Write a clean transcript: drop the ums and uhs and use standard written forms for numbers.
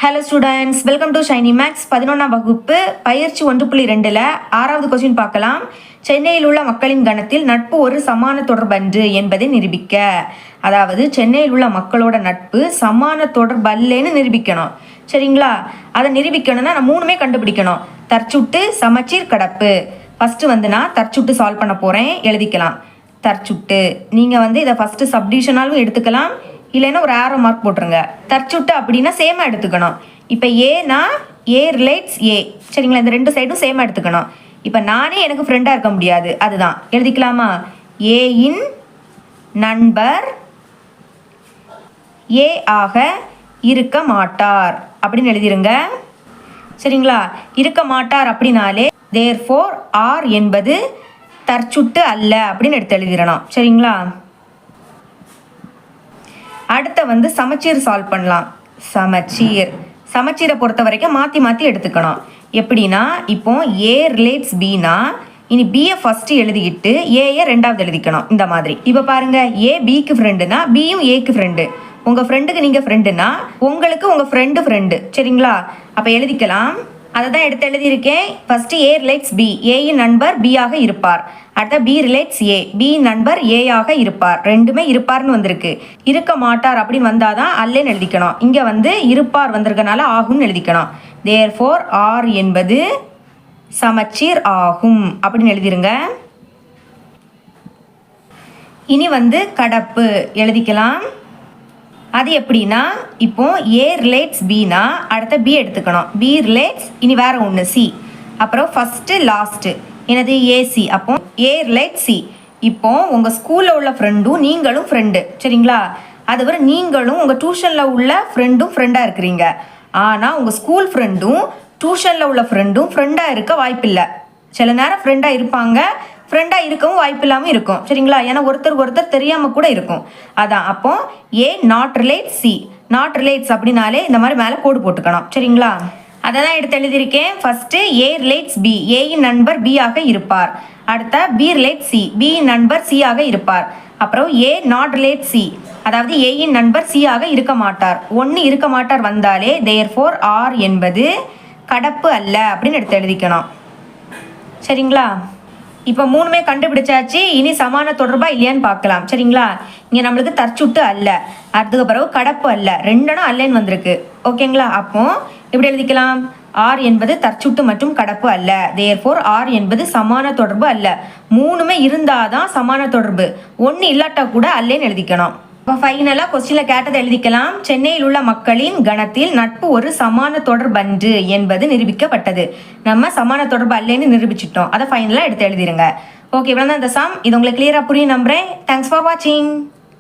Hello students, welcome to Shiny Max 11ஆம் வகுப்பு பயிற்சி 1.2ல் 6வது கொஸ்டின் பார்க்கலாம். சென்னையில் உள்ள மக்களின் கணத்தில் நட்பு ஒரு சமான தொடர்பன்று என்பதை நிரூபிக்க. அதாவது சென்னையில் உள்ள மக்களோட நட்பு சமான தொடர்பல்லேன்னு நிரூபிக்கணும். சரிங்களா? அதை நிரூபிக்கணும்னா நான் 3மே கண்டுபிடிக்கணும். தற்சுட்டு, சமச்சீர், கடப்பு. ஃபஸ்ட்டு நான் தற்சுட்டு சால்வ் பண்ண போகிறேன். எழுதிக்கலாம். தற்சுட்டு நீங்கள் இதை ஃபஸ்ட்டு சப்டிவிஷனாலும் எடுத்துக்கலாம், இல்லைன்னா ஒரு ஆரோ மார்க் போட்டுருங்க. தற்சுட்டு அப்படின்னா சேமாக எடுத்துக்கணும். இப்போ ஏனா ஏ ரிலேட்ஸ் ஏ. சரிங்களா? இந்த ரெண்டு சைடும் சேமாக எடுத்துக்கணும். இப்போ நானே எனக்கு ஃப்ரெண்டாக இருக்க முடியாது, அதுதான் எழுதிக்கலாமா? ஏயின் நண்பர் ஏ ஆக இருக்க மாட்டார் அப்படின்னு எழுதிருங்க. சரிங்களா? இருக்க மாட்டார் அப்படின்னாலே தேர்ஃபோர் ஆர் என்பது தற்சுட்டு அல்ல அப்படின்னு எடுத்து எழுதிடணும். சரிங்களா? அடுத்த சமச்சீர் சால்வ் பண்ணலாம். சமச்சீரை பொறுத்த வரைக்கும் மாற்றி மாற்றி எடுத்துக்கணும். எப்படின்னா, இப்போ ஏ ரிலேட்ஸ் பினா இனி பியை ஃபஸ்ட்டு எழுதிக்கிட்டு ஏயை ரெண்டாவது எழுதிக்கணும். இந்த மாதிரி இப்போ பாருங்க, ஏ பிக்கு ஃப்ரெண்டுனா பியும் ஏக்கு ஃப்ரெண்டு. உங்கள் ஃப்ரெண்டுக்கு நீங்கள் ஃப்ரெண்டுனா உங்களுக்கு உங்கள் ஃப்ரெண்டு. சரிங்களா? அப்போ எழுதிக்கலாம். அதை தான் எடுத்து எழுதியிருக்கேன். ஃபஸ்ட்டு ஏ ரிலேட்ஸ் பி, ஏயின் நண்பர் பி ஆக இருப்பார். அடுத்த பி ரிலேட்ஸ் ஏ, பி நண்பர் ஏ ஆக இருப்பார். ரெண்டுமே இருப்பார்னு வந்திருக்கு. இருக்க மாட்டார் அப்படின்னு வந்தால் தான் அல்லேன்னு எழுதிக்கணும். இங்கே இருப்பார் வந்திருக்கனால ஆகும்னு எழுதிக்கணும். தேர்ஃபோர் ஆர் என்பது சமச்சீர் ஆகும் அப்படின்னு எழுதிருங்க. இனி கடப்பு எழுதிக்கலாம். அது எப்படின்னா, இப்போ ஏ ரிலேட்ஸ் பினா அடுத்த பி எடுத்துக்கணும். பி ரிலேட்ஸ் இனி வேற ஒன்று சி, அப்புறம் ஃபஸ்ட்டு லாஸ்ட்டு எனது ஏசி. அப்போ ஏ ரிலேட்ஸ் சி. இப்போ உங்கள் ஸ்கூலில் உள்ள ஃப்ரெண்டும் நீங்களும் ஃப்ரெண்டு. சரிங்களா? அதுவரை நீங்களும் உங்கள் டியூஷனில் உள்ள ஃப்ரெண்டும் ஃப்ரெண்டாக இருக்கிறீங்க. ஆனால் உங்கள் ஸ்கூல் ஃப்ரெண்டும் டியூஷனில் உள்ள ஃப்ரெண்டும் ஃப்ரெண்டாக இருக்க வாய்ப்பில்லை. சில நேரம் ஃப்ரெண்டாக இருப்பாங்க, ஃப்ரெண்டாக இருக்கவும் வாய்ப்பு இல்லாமல் இருக்கும். சரிங்களா? ஏன்னா ஒருத்தருக்கு ஒருத்தர் தெரியாமல் கூட இருக்கும். அதான் அப்போ A not relates C. Not relates அப்படின்னாலே இந்த மாதிரி மேலே கோடு போட்டுக்கணும். சரிங்களா? அதை தான் எடுத்து எழுதியிருக்கேன். ஃபஸ்ட்டு ஏ ரிலேட்ஸ் பி, ஏயின் நண்பர் பி ஆக இருப்பார். அடுத்த பி ரிலேட்ஸ் சி, பியின் நண்பர் சி ஆக இருப்பார். அப்புறம் ஏ நாட் ரிலேட்ஸ் சி, அதாவது ஏயின் நண்பர் சி ஆக இருக்க மாட்டார். ஒன்று இருக்க மாட்டார் வந்தாலே தேர்ஃபோர் ஆர் என்பது கடப்பு அல்ல அப்படின்னு எடுத்து எழுதிக்கணும். சரிங்களா? இப்போ 3மே கண்டுபிடிச்சாச்சு. இனி சமான தொடர்பா இல்லையான்னு பார்க்கலாம். சரிங்களா? இங்கே நம்மளுக்கு தற்சுட்டு அல்ல, அதுக்கு பிறகு கடப்பு அல்ல, ரெண்டனும் அல்லன்னு வந்திருக்கு. ஓகேங்களா? அப்போ எப்படி எழுதிக்கலாம்? ஆர் என்பது தற்சுட்டு மற்றும் கடப்பு அல்ல. தேர்ஃபோர் ஆர் என்பது சமான தொடர்பு அல்ல. 3மே இருந்தாதான் சமான தொடர்பு, ஒன்று இல்லாட்டா கூட அல்லன்னு எழுதிக்கணும். இப்போ ஃபைனலாக கொஸ்டினில் கேட்டதை எழுதிக்கலாம். சென்னையில் உள்ள மக்களின் கணத்தில் நட்பு ஒரு சமான தொடர்பன்று என்பது நிரூபிக்கப்பட்டது. நம்ம சமான தொடர்பு அல்லேன்னு நிரூபிச்சிட்டோம். அதை ஃபைனலாக எடுத்து எழுதிருங்க. ஓகே, இவ்வளோ தான் இந்த சம். இது உங்களுக்கு கிளியராக புரியும் நம்புறேன். தேங்க்ஸ் ஃபார் வாட்சிங்.